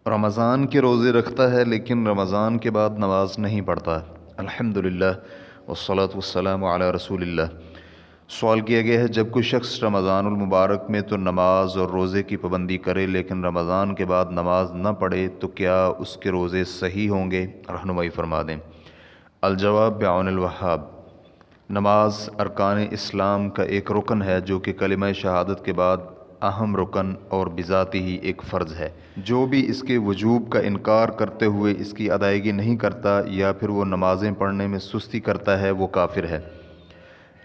رمضان کے روزے رکھتا ہے لیکن رمضان کے بعد نماز نہیں پڑھتا۔ الحمدللہ والصلاة والسلام علی رسول اللہ۔ سوال کیا گیا ہے، جب کوئی شخص رمضان المبارک میں تو نماز اور روزے کی پابندی کرے لیکن رمضان کے بعد نماز نہ پڑھے تو کیا اس کے روزے صحیح ہوں گے؟ رہنمائی فرما دیں۔ الجواب بعون الوہاب۔ نماز ارکان اسلام کا ایک رکن ہے جو کہ کلمہ شہادت کے بعد اہم رکن اور بذاتی ہی ایک فرض ہے۔ جو بھی اس کے وجوب کا انکار کرتے ہوئے اس کی ادائیگی نہیں کرتا یا پھر وہ نمازیں پڑھنے میں سستی کرتا ہے وہ کافر ہے۔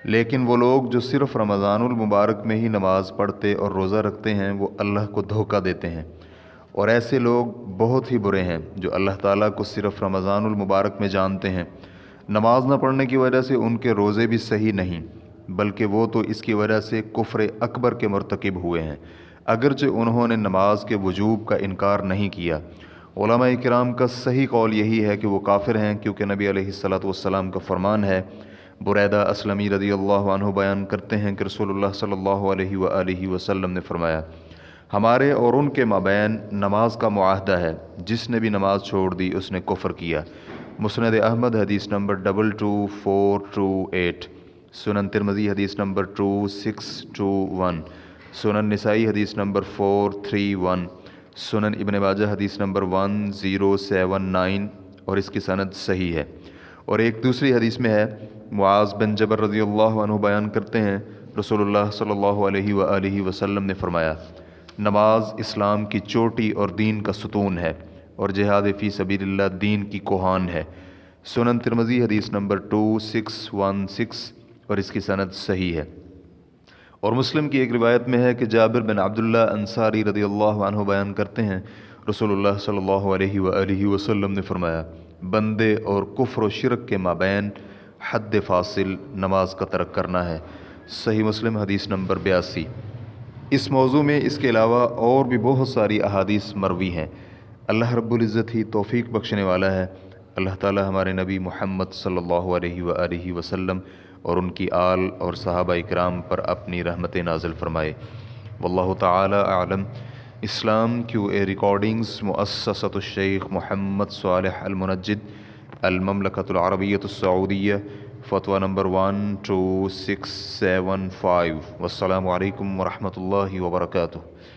لیکن وہ لوگ جو صرف رمضان المبارک میں ہی نماز پڑھتے اور روزہ رکھتے ہیں وہ اللہ کو دھوکہ دیتے ہیں، اور ایسے لوگ بہت ہی برے ہیں جو اللہ تعالیٰ کو صرف رمضان المبارک میں جانتے ہیں۔ نماز نہ پڑھنے کی وجہ سے ان کے روزے بھی صحیح نہیں، بلکہ وہ تو اس کی وجہ سے کفر اکبر کے مرتکب ہوئے ہیں، اگرچہ انہوں نے نماز کے وجوب کا انکار نہیں کیا۔ علماء کرام کا صحیح قول یہی ہے کہ وہ کافر ہیں، کیونکہ نبی علیہ الصلاۃ والسلام کا فرمان ہے۔ بریدہ اسلمی رضی اللہ عنہ بیان کرتے ہیں کہ رسول اللہ صلی اللہ علیہ وآلہ وسلم نے فرمایا، ہمارے اور ان کے مابین نماز کا معاہدہ ہے، جس نے بھی نماز چھوڑ دی اس نے کفر کیا۔ مسند احمد حدیث نمبر 22428، سنن ترمذی حدیث نمبر 2621، سنن نسائی حدیث نمبر 431، سنن ابن ماجہ حدیث نمبر 1079، اور اس کی سند صحیح ہے۔ اور ایک دوسری حدیث میں ہے، معاذ بن جبل رضی اللہ عنہ بیان کرتے ہیں، رسول اللہ صلی اللہ علیہ وآلہ وسلم نے فرمایا، نماز اسلام کی چوٹی اور دین کا ستون ہے، اور جہاد فی سبیل اللہ دین کی کوہان ہے۔ سنن ترمذی حدیث نمبر 2616، اور اس کی سند صحیح ہے۔ اور مسلم کی ایک روایت میں ہے کہ جابر بن عبداللہ انصاری رضی اللہ عنہ بیان کرتے ہیں، رسول اللہ صلی اللہ علیہ وآلہ وسلم نے فرمایا، بندے اور کفر و شرک کے مابین حد فاصل نماز کا ترک کرنا ہے۔ صحیح مسلم حدیث نمبر 82۔ اس موضوع میں اس کے علاوہ اور بھی بہت ساری احادیث مروی ہیں۔ اللہ رب العزت ہی توفیق بخشنے والا ہے۔ اللہ تعالی ہمارے نبی محمد صلی اللہ علیہ وآلہ وسلم اور ان کی آل اور صحابہ اکرام پر اپنی رحمت نازل فرمائے۔ واللہ تعالی اعلم۔ اسلام کیو اے ریکارڈنگز، مؤسسۃ الشیخ محمد صالح المنجد، المملکۃ العربیۃ السعودیہ، فتویٰ نمبر 12675۔ والسلام علیکم ورحمۃ اللہ وبرکاتہ۔